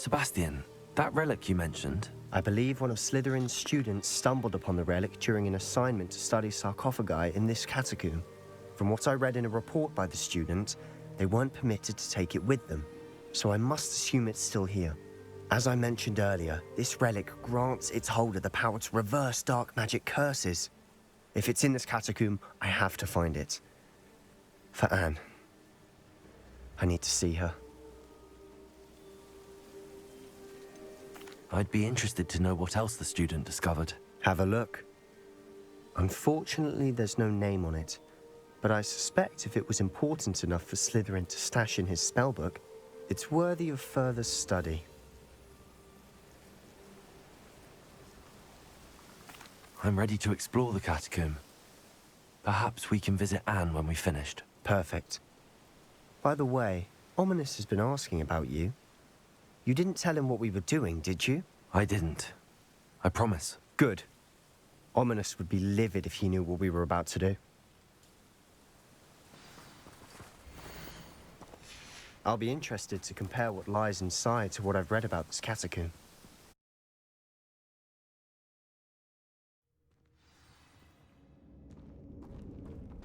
Sebastian, that relic you mentioned, I believe one of Slytherin's students stumbled upon the relic during an assignment to study sarcophagi in this catacomb. From what I read in a report by the student, they weren't permitted to take it with them, so I must assume it's still here. As I mentioned earlier, this relic grants its holder the power to reverse dark magic curses. If it's in this catacomb, I have to find it. For Anne. I need to see her. I'd be interested to know what else the student discovered. Have a look. Unfortunately, there's no name on it, but I suspect if it was important enough for Slytherin to stash in his spellbook, it's worthy of further study. I'm ready to explore the catacomb. Perhaps we can visit Anne when we've finished. Perfect. By the way, Ominous has been asking about you. You didn't tell him what we were doing, did you? I didn't. I promise. Good. Ominous would be livid if he knew what we were about to do. I'll be interested to compare what lies inside to what I've read about this catacomb.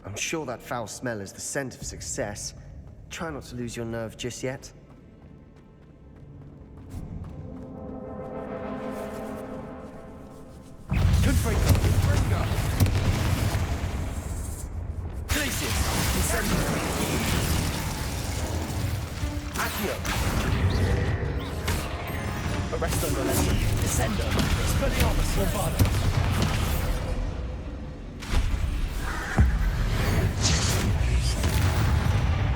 I'm sure that foul smell is the scent of success. Try not to lose your nerve just yet. Arresto Legacy. Descendo. Expelliarmus Bombado.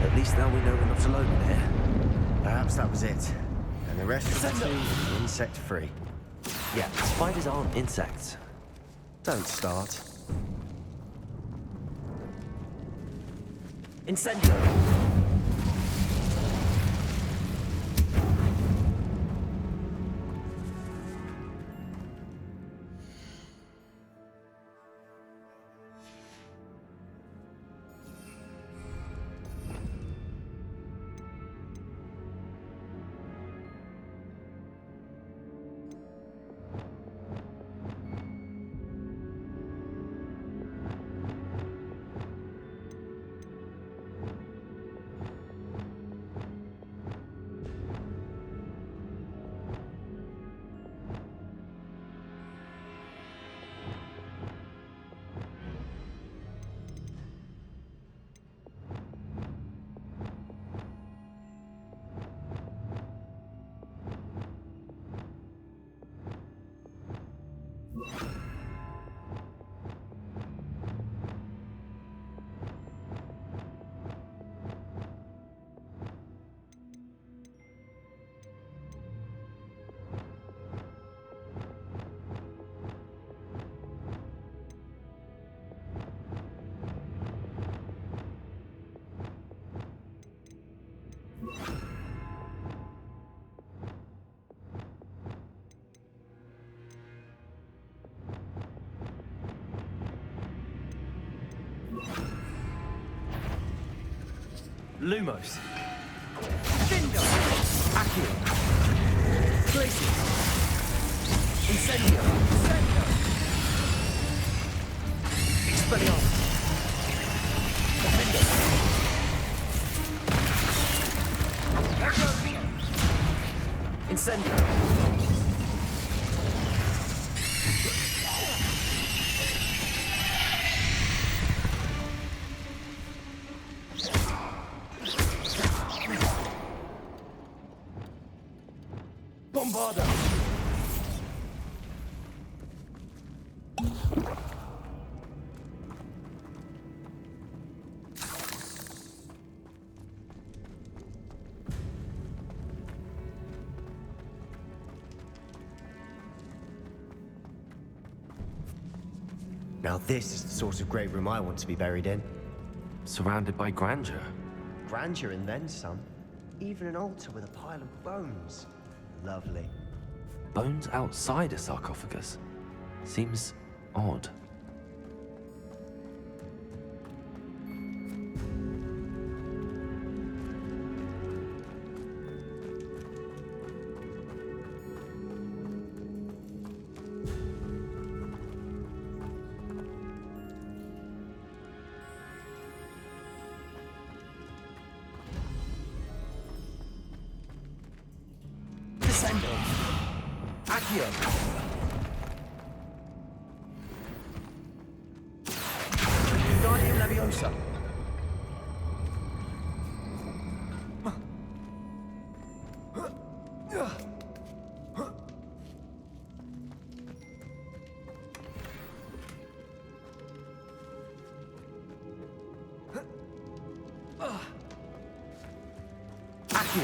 At least now we know we're not alone in here. Perhaps that was it. And the rest of the team will be insect-free. Yeah, spiders aren't insects. Don't start. Incendio. Lumos. Findo. Accio. Glacius. Incendio. Incendio. Expelliarmus. Findo. Incendio. Bombarda! Now this is the sort of great room I want to be buried in. Surrounded by grandeur. Grandeur and then some. Even an altar with a pile of bones. Lovely. Bones outside a sarcophagus. Seems odd. Accio. Wingardium Leviosa. Accio.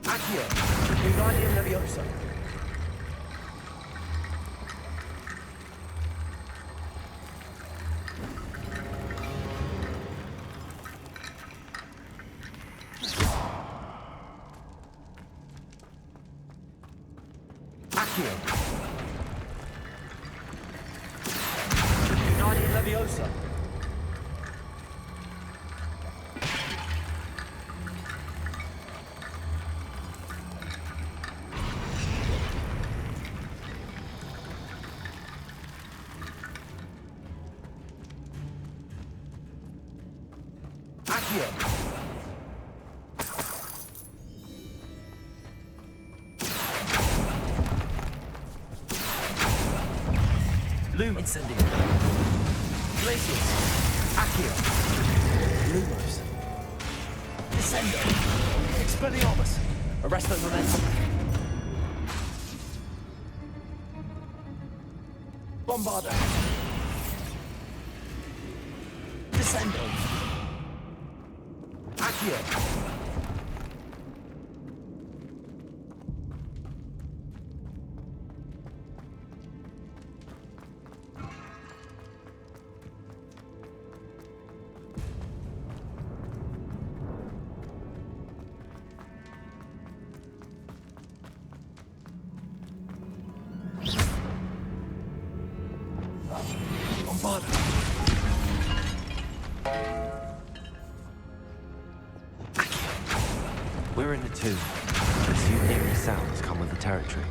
Accio. Wingardium Leviosa. Accio. Wingardium Leviosa. Accio. Lumen. Incendium. Glacius. Accio! Lumos. Descendo. Expelliarmus. Arresto momentum. Bombarda. Descendo. Accio! Bombarda. We're in the tomb. Assume eerie sounds come with the territory.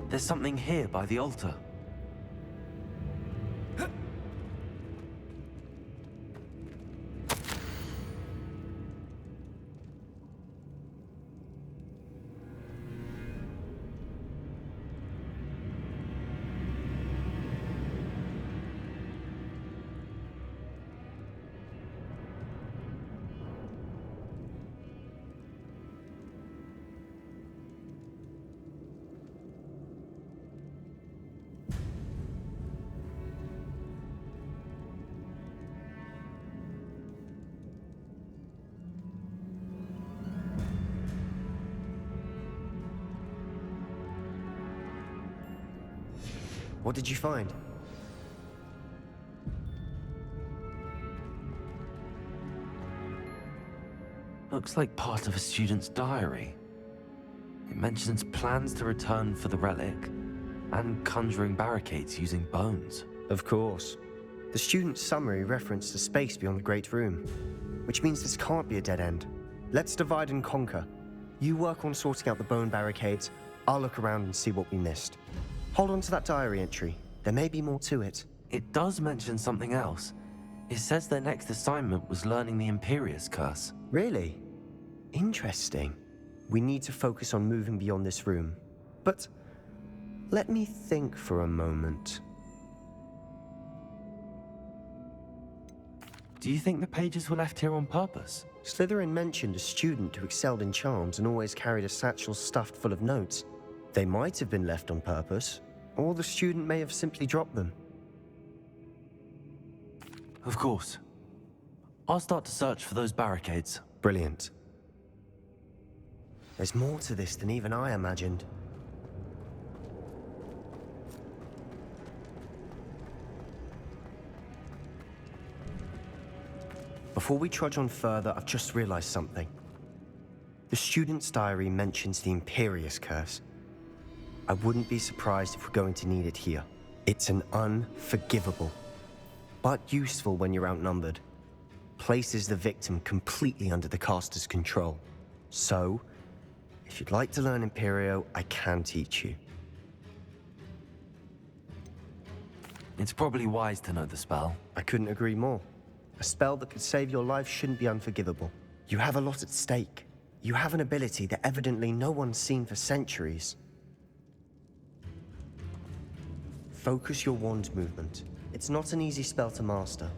There's something here by the altar. What did you find? Looks like part of a student's diary. It mentions plans to return for the relic and conjuring barricades using bones. Of course. The student's summary referenced a space beyond the Great Room, which means this can't be a dead end. Let's divide and conquer. You work on sorting out the bone barricades, I'll look around and see what we missed. Hold on to that diary entry. There may be more to it. It does mention something else. It says their next assignment was learning the Imperius Curse. Really? Interesting. We need to focus on moving beyond this room. But let me think for a moment. Do you think the pages were left here on purpose? Slytherin mentioned a student who excelled in charms and always carried a satchel stuffed full of notes. They might have been left on purpose, or the student may have simply dropped them. Of course. I'll start to search for those barricades. Brilliant. There's more to this than even I imagined. Before we trudge on further, I've just realized something. The student's diary mentions the Imperius Curse. I wouldn't be surprised if we're going to need it here. It's an unforgivable, but useful when you're outnumbered. Places the victim completely under the caster's control. So, if you'd like to learn Imperio, I can teach you. It's probably wise to know the spell. I couldn't agree more. A spell that could save your life shouldn't be unforgivable. You have a lot at stake. You have an ability that evidently no one's seen for centuries. Focus your wand movement. It's not an easy spell to master.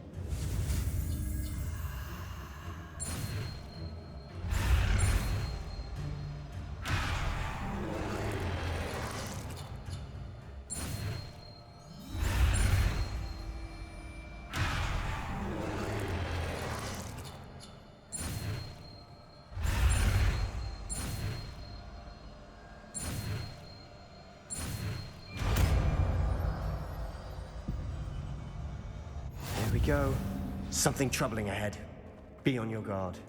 Here we go. Something troubling ahead. Be on your guard.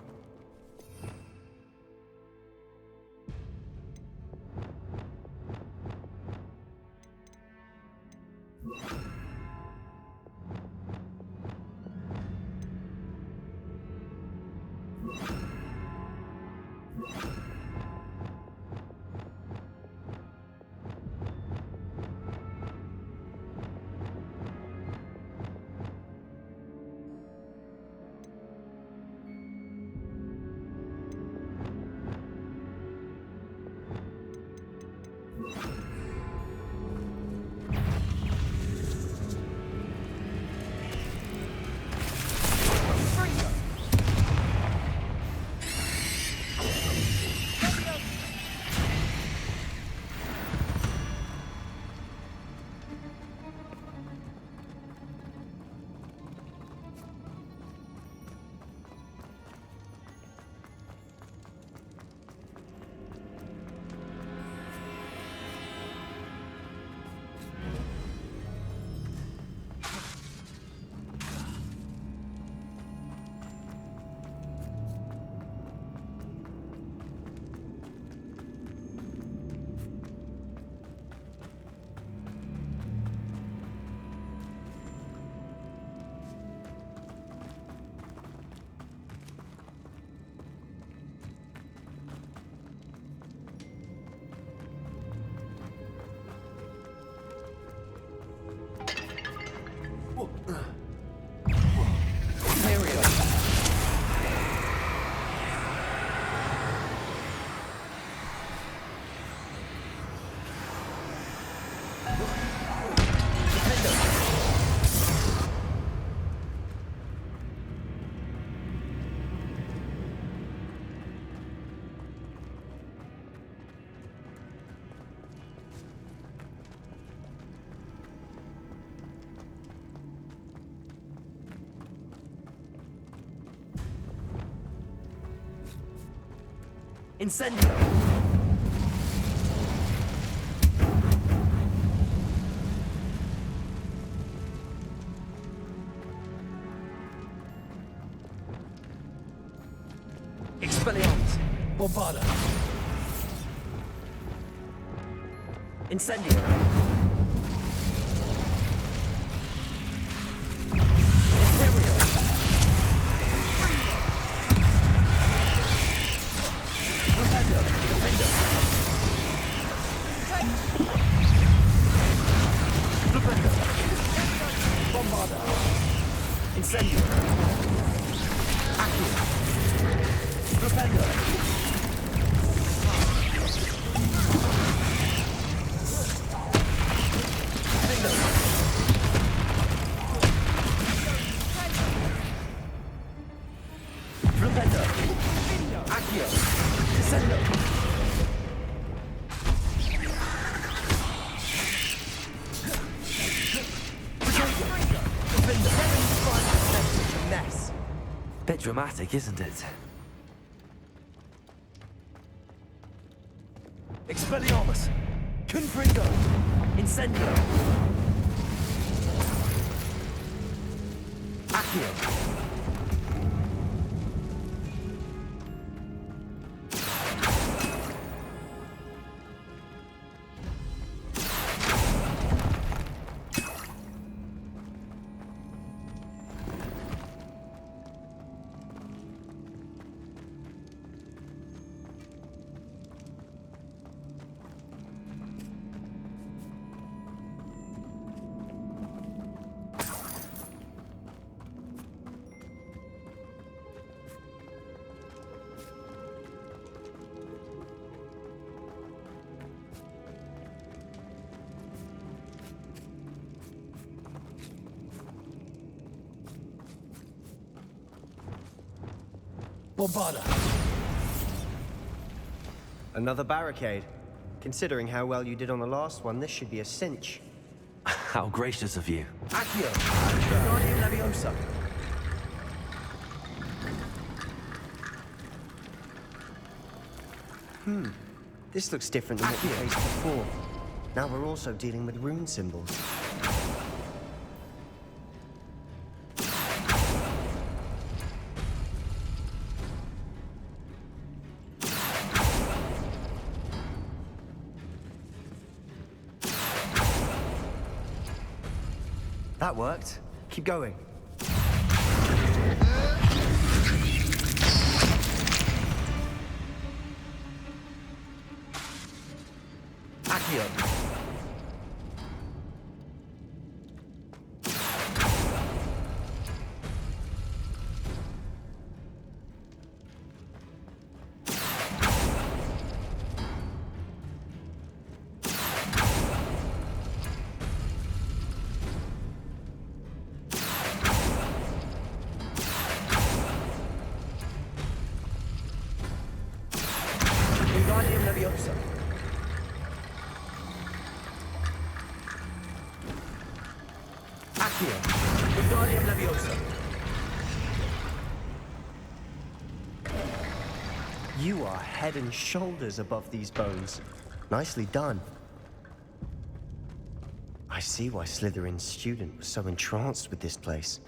Incendio! Expelliarmus! Bombarda! Incendio! Imperio! Defender! Defender! Defender! Bombarda! Incendio! Bit dramatic, isn't it? Expelliarmus! Confringo! Incendio! Accio! Bombarda! Another barricade. Considering how well you did on the last one, this should be a cinch. How gracious of you. Accio! Wingardium Leviosa! This looks different than what we faced before. Now we're also dealing with rune symbols. That worked. Keep going. Accio! Wingardium Leviosa! Accio! Wingardium Leviosa! You are head and shoulders above these bones. Nicely done. I see why Slytherin's student was so entranced with this place.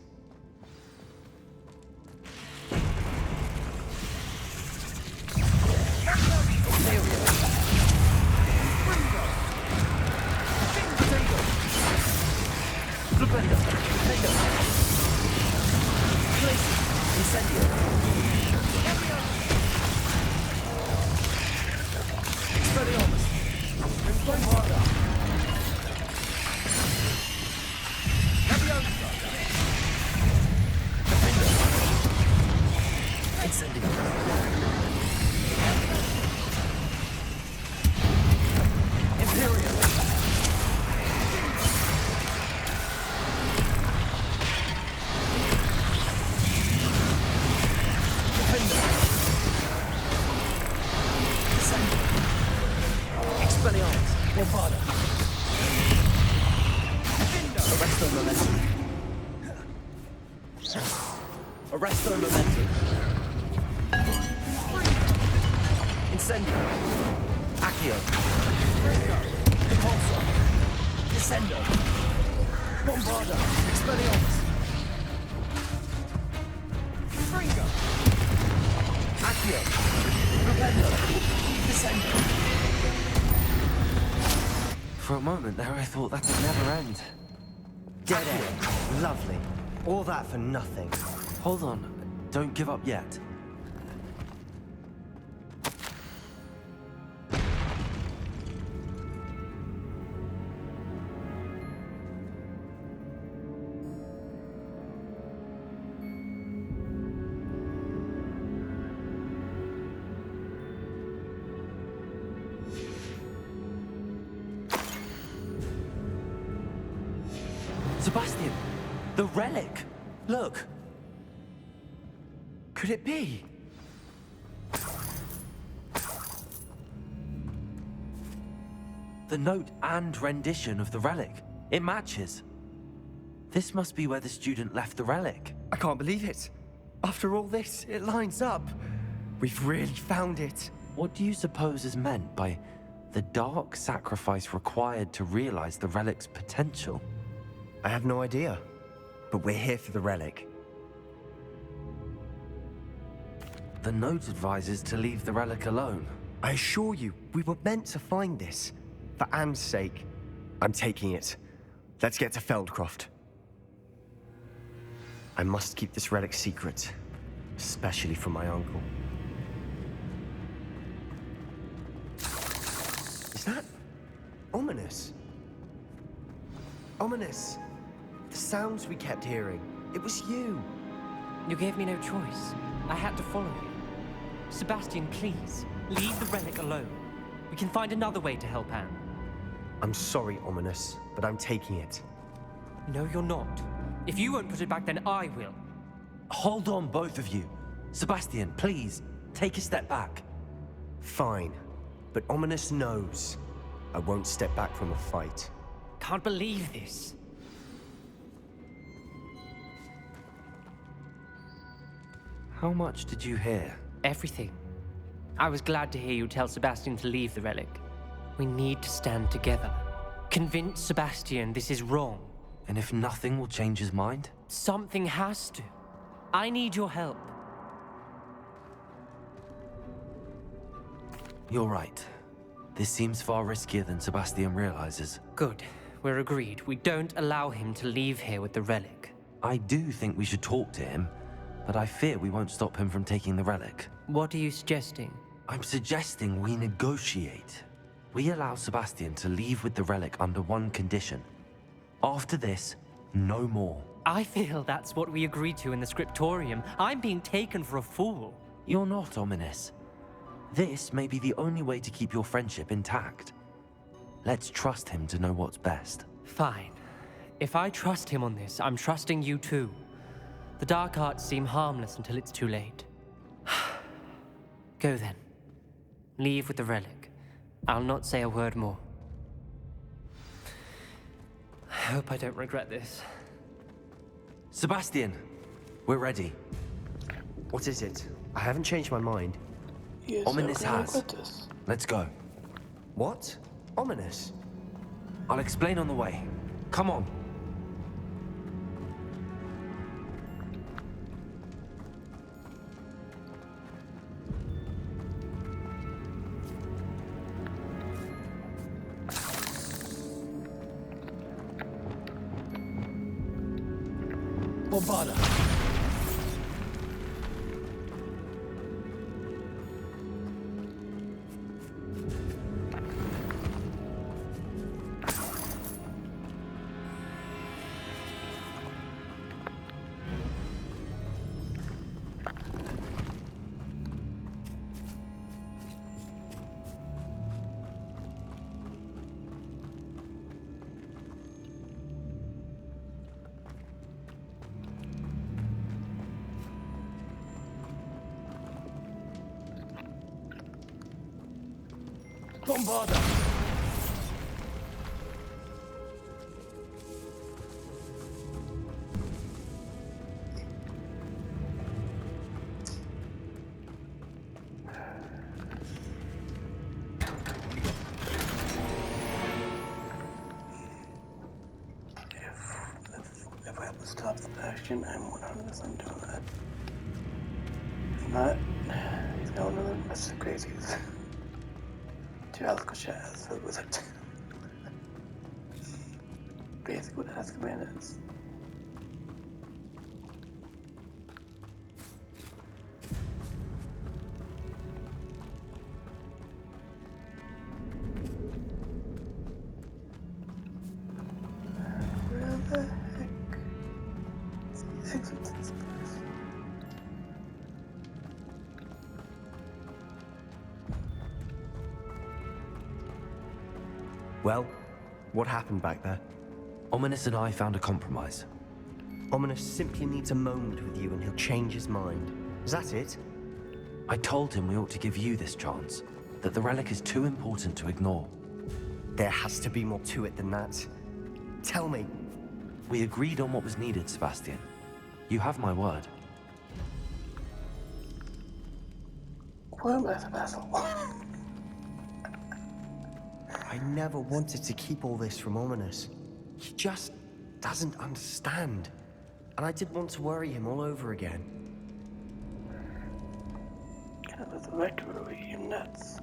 Flipendo! Flipendo! Glacier! Incendio! Expelliarmus! Bombarda! Leviosa! Defender! Incendio! Imperial! Expelliarmus! Bombarda! Arresto momentum! Arresto momentum! Incendio! Accio! Impulso! Descendo! Bombarda! Expelliarmus! Fringo! Accio! Propendo! Descendo! For a moment there, I thought that would never end. Dead end. Lovely. All that for nothing. Hold on. Don't give up yet. Sebastian! The relic! Look! Could it be? The note and rendition of the relic. It matches. This must be where the student left the relic. I can't believe it. After all this, it lines up. We've really found it. What do you suppose is meant by the dark sacrifice required to realize the relic's potential? I have no idea, but we're here for the relic. The note advises to leave the relic alone. I assure you, we were meant to find this. For Anne's sake, I'm taking it. Let's get to Feldcroft. I must keep this relic secret, especially from my uncle. Is that ominous? Ominous. The sounds we kept hearing. It was you. You gave me no choice. I had to follow you. Sebastian, please, leave the relic alone. We can find another way to help Anne. I'm sorry, Ominous, but I'm taking it. No, you're not. If you won't put it back, then I will. Hold on, both of you. Sebastian, please, take a step back. Fine, but Ominous knows I won't step back from a fight. Can't believe this. How much did you hear? Everything. I was glad to hear you tell Sebastian to leave the relic. We need to stand together. Convince Sebastian this is wrong. And if nothing will change his mind? Something has to. I need your help. You're right. This seems far riskier than Sebastian realizes. Good. We're agreed. We don't allow him to leave here with the relic. I do think we should talk to him, but I fear we won't stop him from taking the relic. What are you suggesting? I'm suggesting we negotiate. We allow Sebastian to leave with the relic under one condition. After this, no more. I feel that's what we agreed to in the scriptorium. I'm being taken for a fool. You're not, Ominous. This may be the only way to keep your friendship intact. Let's trust him to know what's best. Fine. If I trust him on this, I'm trusting you too. The dark arts seem harmless until it's too late. Go then. Leave with the relic. I'll not say a word more. I hope I don't regret this. Sebastian, we're ready. What is it? I haven't changed my mind. Yes, Ominous okay, has. got this. Let's go. What? Ominous? I'll explain on the way. Come on. Bombarda. Bombarda. If I have to stop Sebastian, I'm 100% doing that. If not, he's going to the rest of the crazies. Jazz filled with it. Basically what Azkaban is. Where the heck is the exit to this place? Well, what happened back there? Ominous and I found a compromise. Ominous simply needs a moment with you and he'll change his mind. Is that it? I told him we ought to give you this chance, that the relic is too important to ignore. There has to be more to it than that. Tell me. We agreed on what was needed, Sebastian. You have my word. Wormless vessel. I never wanted to keep all this from Ominous. He just doesn't understand. And I didn't want to worry him all over again. Kind of the rectory, you nuts.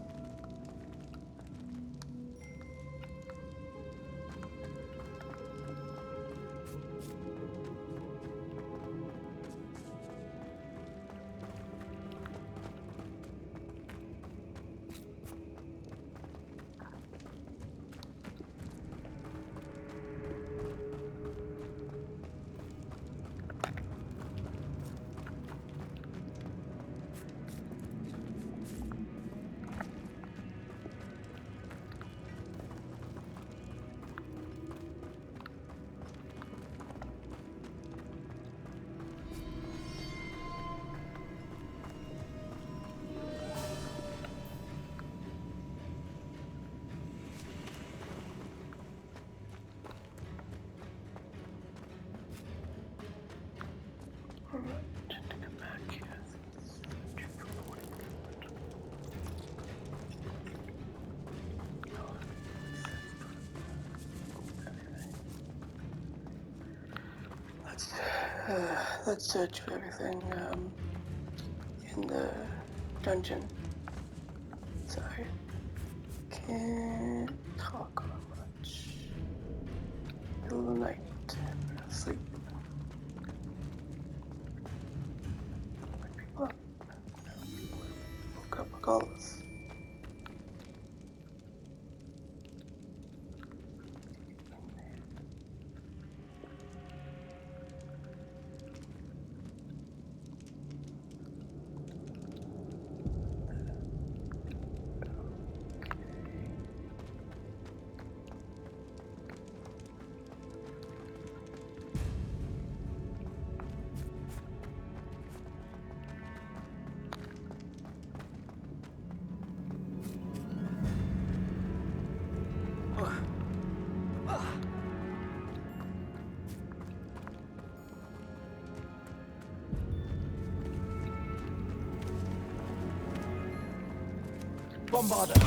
Let's search for everything in the dungeon. Sorry. Can't talk much. Middle of the night. Sleep. Wake people up. Woke up regardless. Bombarder.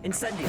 Incendio.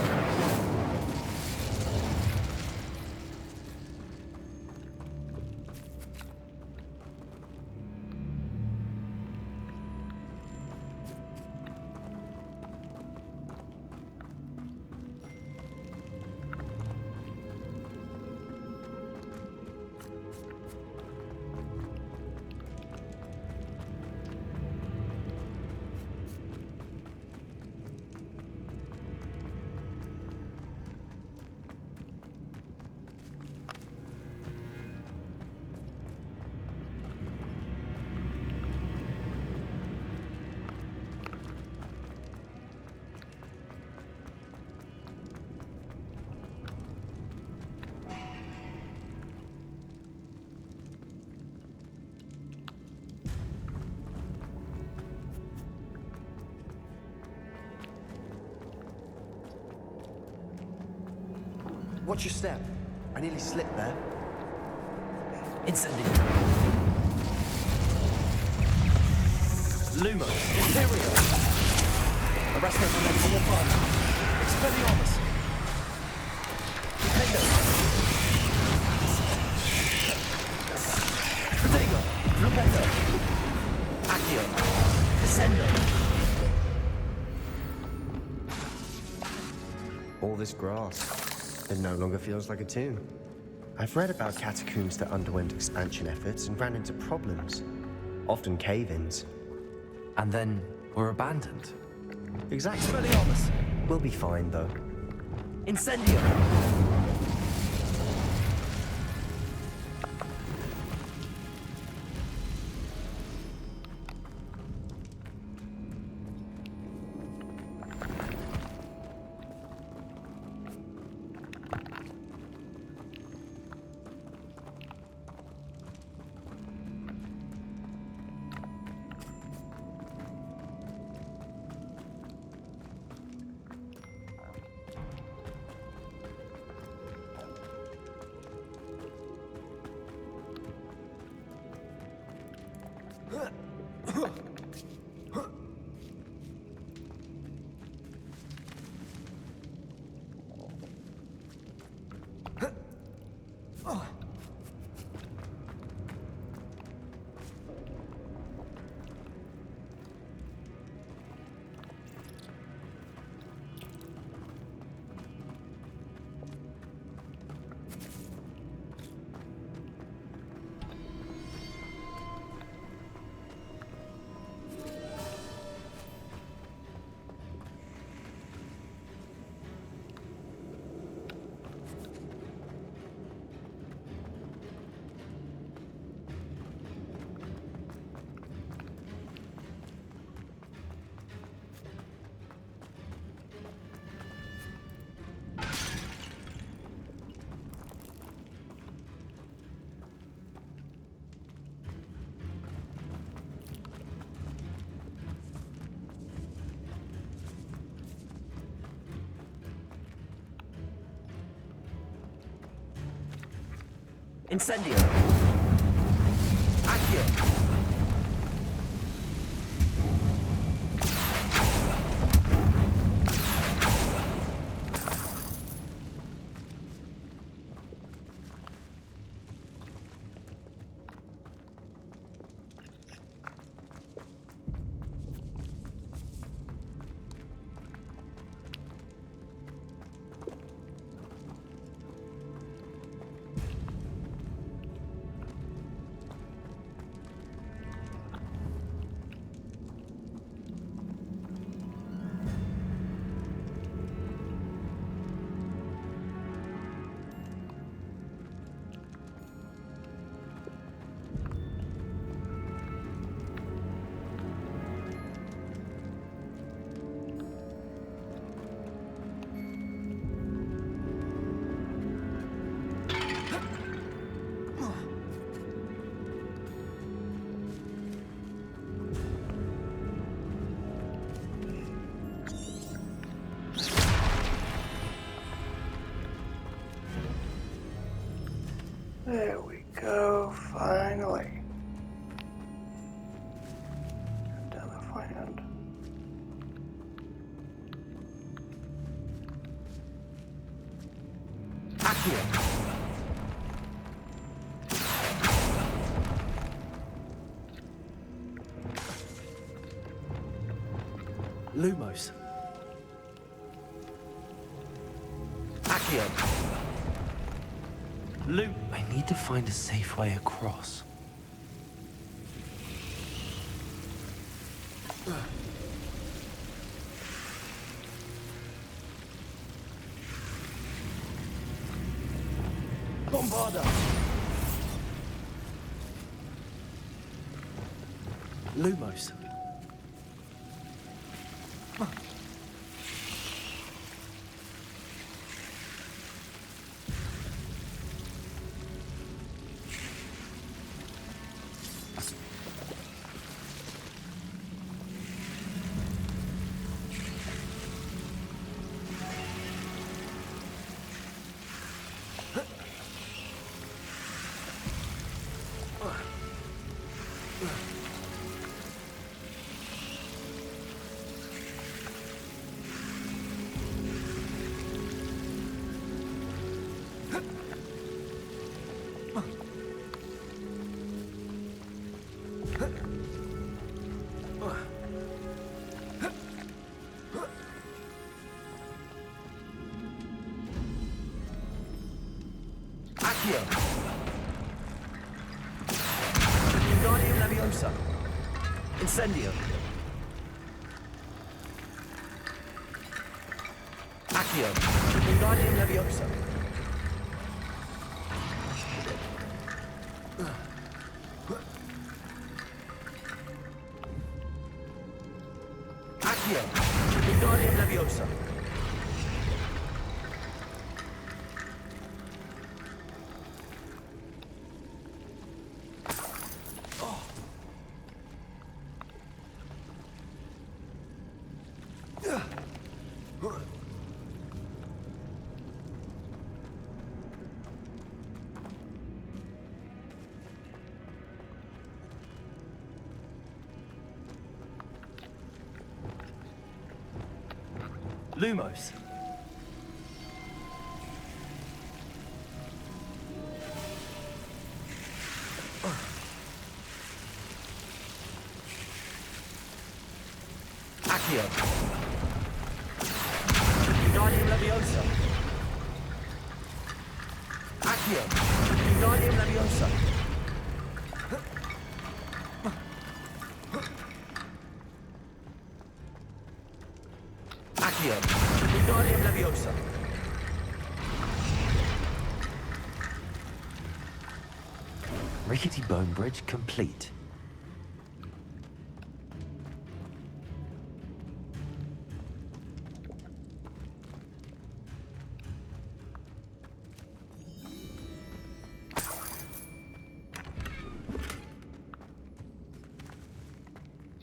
Watch your step. I nearly slipped there. Incendio. Lumo. Imperio. Arresto for Bombarder. Expelliarmus. Defender. Protego. Flupendo. Accio. Descendo. All this grass. It no longer feels like a tomb. I've read about catacombs that underwent expansion efforts and ran into problems. Often cave-ins. And then were abandoned. Exactly. Expelliarmus. We'll be fine, though. Incendio. Incendio. Accio. There we go, finally. Down the fine end. Accio. Lumos. Accio. Luke, I need to find a safe way across. Bombarda. Lumos. Accio. Wingardium Leviosa. Incendio. Accio. Wingardium Leviosa. Accio. Wingardium Leviosa. Lumos. Accio. Guardian Leviosa. Accio. Guardian Leviosa. Accio. Guardian Leviosa. Rickety bone bridge complete.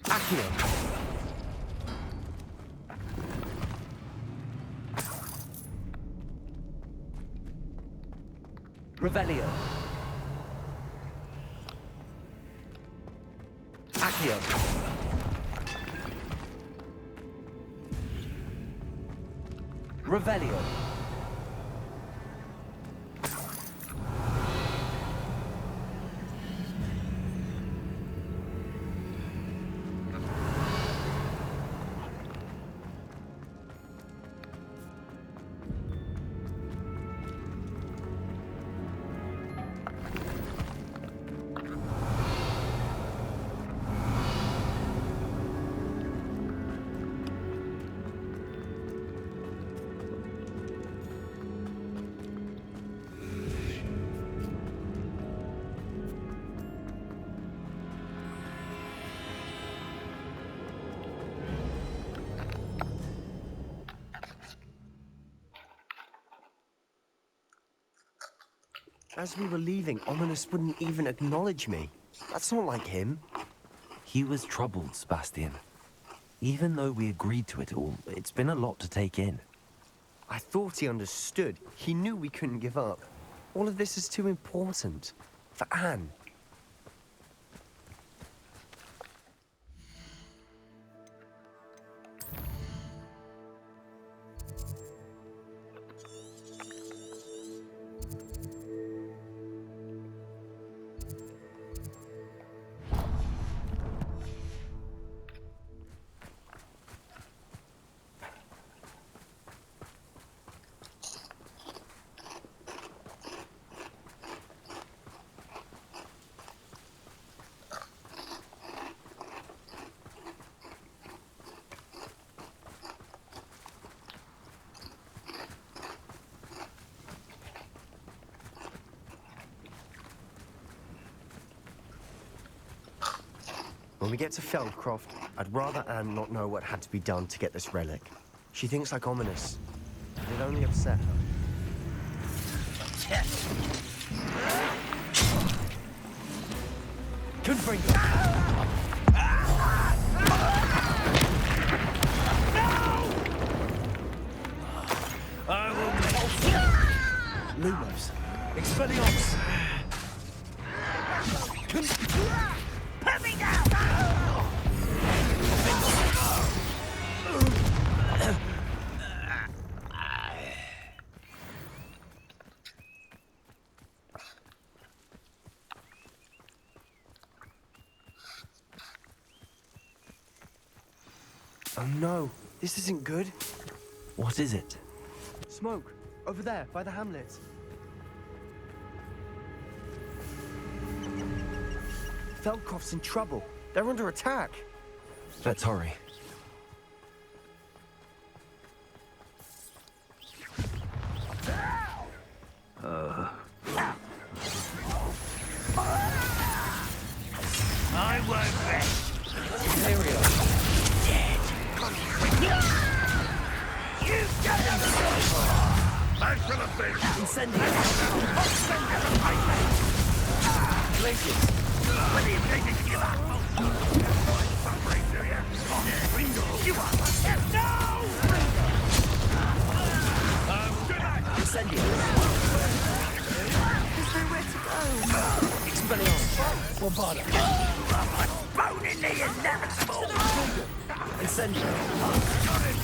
Accio. Revelio. Accio. Revelio. As we were leaving, Ominous wouldn't even acknowledge me. That's not like him. He was troubled, Sebastian. Even though we agreed to it all, it's been a lot to take in. I thought he understood. He knew we couldn't give up. All of this is too important. For Anne. When we get to Feldcroft, I'd rather Anne not know what had to be done to get this relic. She thinks like Ominous. It'd only upset her. Confringo. I will make Lumos. Expelliarmus. Put me down! Oh no, this isn't good. What is it? Smoke, over there, by the hamlet. Feldcroft's in trouble. They're under attack. Let's hurry. I won't rest. Imperial. You've got him! I shall avenge you! Incendio! Glacius! When are you taking to give up? Suffering, do you? Bingo! You are! No! Good night! Incendio! There's nowhere to go. Expelliarmus! Bombarda! Bone in the inevitable! Incendio! Got it!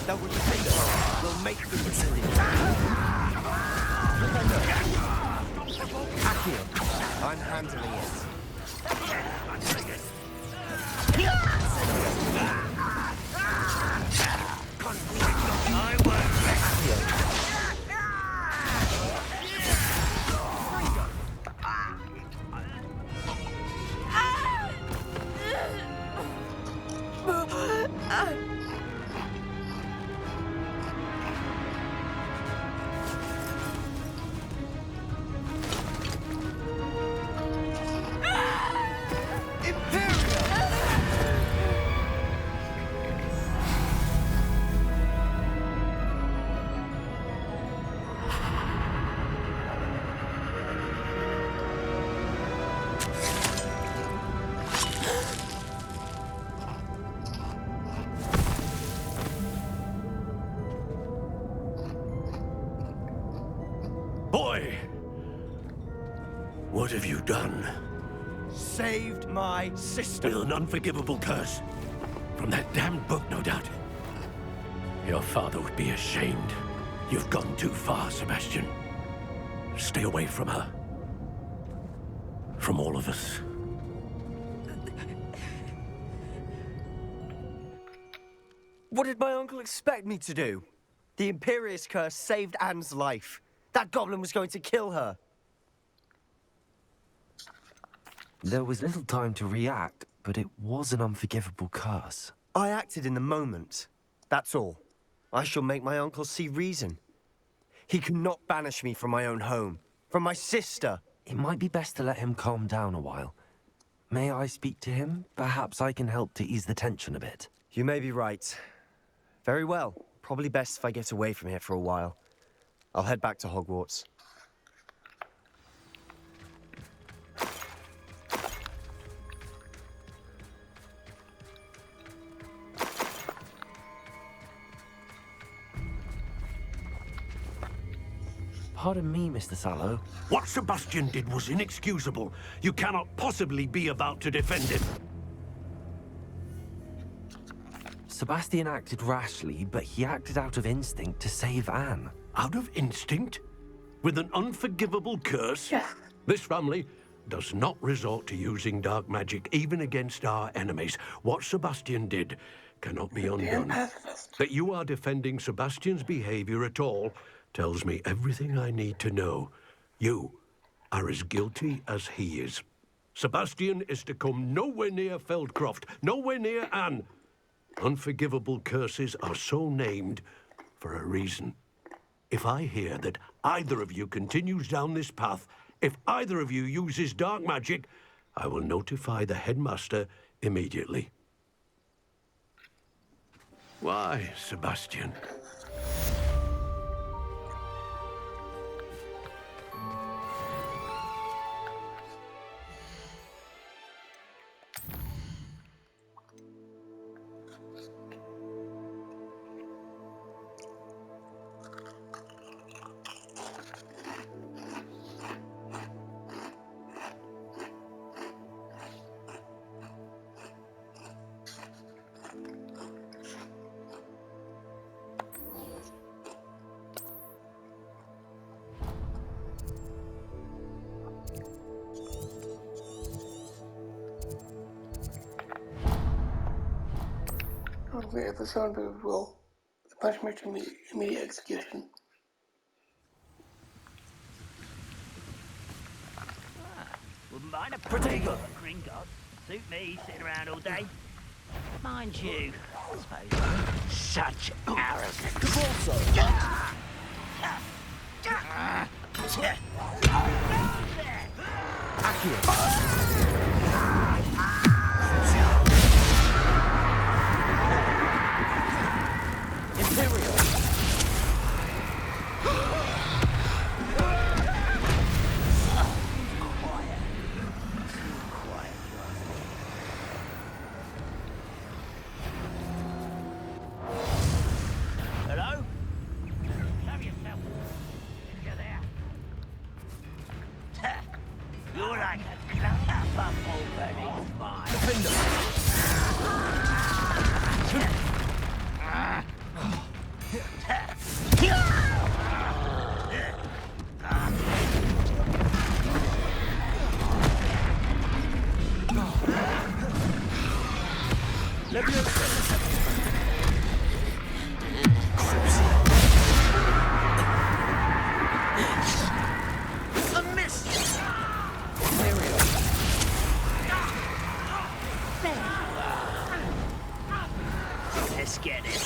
That would take will make the decision. Akio, I'm handling it. I won't. Boy! What have you done? Saved my sister. With an unforgivable curse. From that damned book, no doubt. Your father would be ashamed. You've gone too far, Sebastian. Stay away from her. From all of us. What did my uncle expect me to do? The Imperious curse saved Anne's life. That goblin was going to kill her. There was little time to react, but it was an unforgivable curse. I acted in the moment. That's all. I shall make my uncle see reason. He cannot banish me from my own home, from my sister. It might be best to let him calm down a while. May I speak to him? Perhaps I can help to ease the tension a bit. You may be right. Very well. Probably best if I get away from here for a while. I'll head back to Hogwarts. Pardon me, Mr. Sallow. What Sebastian did was inexcusable. You cannot possibly be about to defend him. Sebastian acted rashly, but he acted out of instinct to save Anne. Out of instinct? With an unforgivable curse? Yeah. This family does not resort to using dark magic, even against our enemies. What Sebastian did cannot be undone. Pacifist. That you are defending Sebastian's behavior at all tells me everything I need to know. You are as guilty as he is. Sebastian is to come nowhere near Feldcroft, nowhere near Anne. Unforgivable curses are so named for a reason. If I hear that either of you continues down this path, if either of you uses dark magic, I will notify the headmaster immediately. Why, Sebastian? Okay, if the sound of will, the punishment to immediate execution. Wouldn't mind a Protego. Gringotts. Suit me, sitting around all day. Mind you, I suppose. Such arrogance. A miss! Let's get it.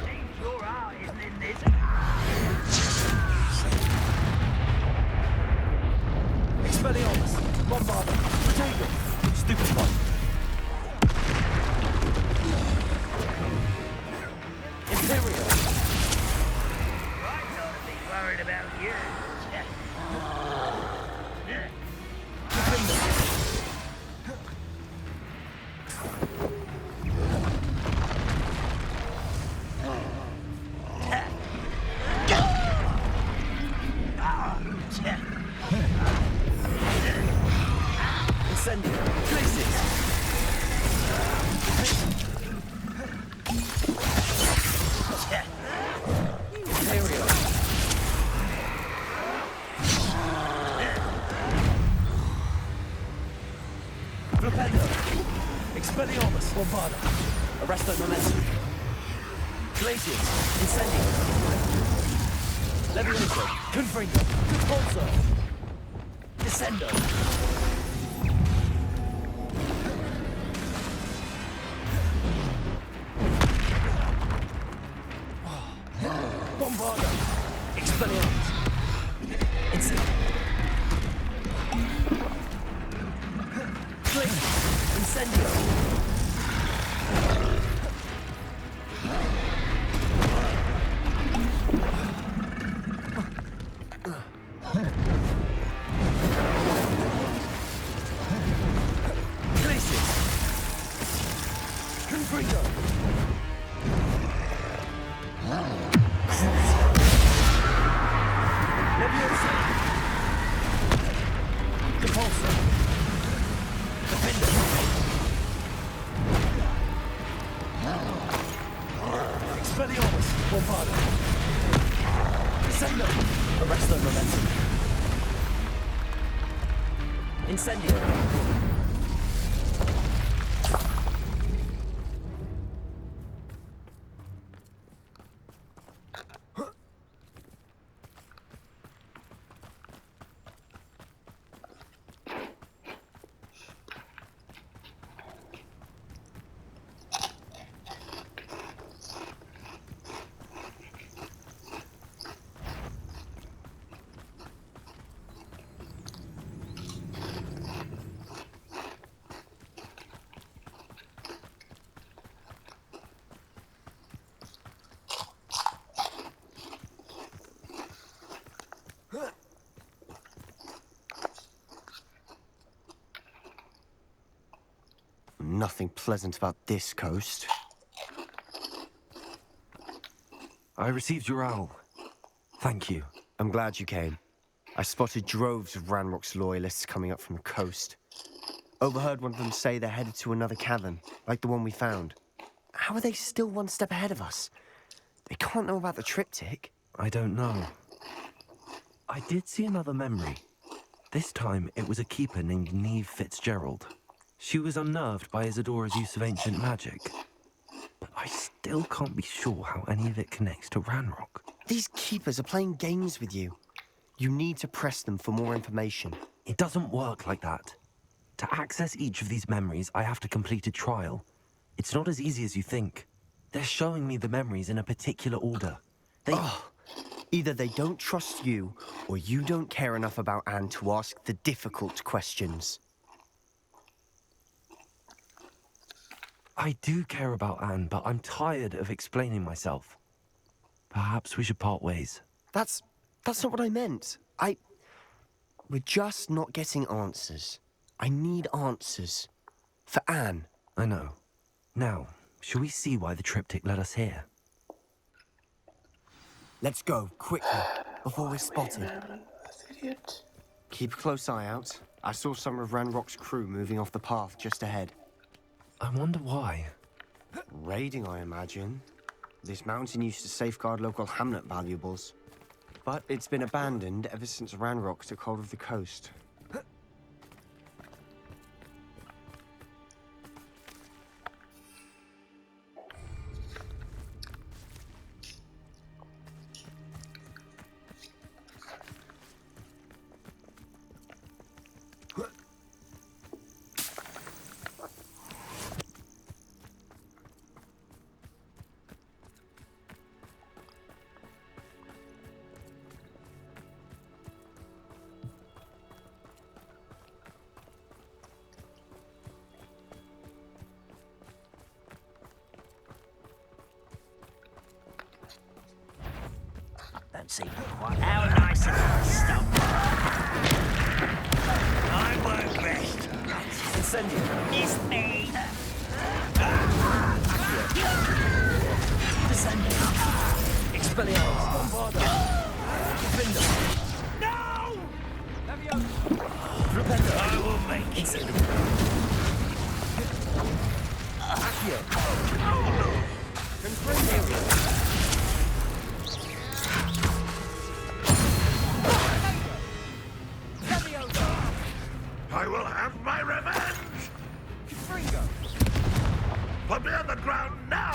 Seems your heart isn't in this. Expelliarmus! Bombarda! Protego! Stupid one! Imperial! I ought to be worried about you. Incendio! Places! Imperial! Flipendo! Expelliarmus! Bombarda! Arresto momentum! Glaciers! Incendio! Leviator! Confringo! Convulso! Descendo! Bombarda! Expelliarmus! Incendio! Glaciers! Incendio! Glaciers! Confringo! Leviosa! Repulsor! Defender! Expelliarmus! Bombarda! Descendo! Arresto momentum! Incendio! Nothing pleasant about this coast. I received your owl. Thank you. I'm glad you came. I spotted droves of Ranrock's loyalists coming up from the coast. Overheard one of them say they're headed to another cavern, like the one we found. How are they still one step ahead of us? They can't know about the triptych. I don't know. I did see another memory. This time, it was a keeper named Neve Fitzgerald. She was unnerved by Isadora's use of ancient magic. But I still can't be sure how any of it connects to Ranrock. These keepers are playing games with you. You need to press them for more information. It doesn't work like that. To access each of these memories, I have to complete a trial. It's not as easy as you think. They're showing me the memories in a particular order. Either they don't trust you, or you don't care enough about Anne to ask the difficult questions. I do care about Anne, but I'm tired of explaining myself. Perhaps we should part ways. That's not what I meant. We're just not getting answers. I need answers. For Anne. I know. Now, shall we see why the triptych led us here? Let's go, quickly, before we're spotted. This idiot. Keep a close eye out. I saw some of Ranrock's crew moving off the path just ahead. I wonder why. Raiding, I imagine. This mountain used to safeguard local hamlet valuables. But it's been abandoned ever since Ranrock took hold of the coast. Don't seem quite how nice is that stuff. I work best. Incendio! It's me. Expelliarmus! Bombarda! Defender! No! Repender! I will make it. Accio! I will have my revenge! Put me on the ground now!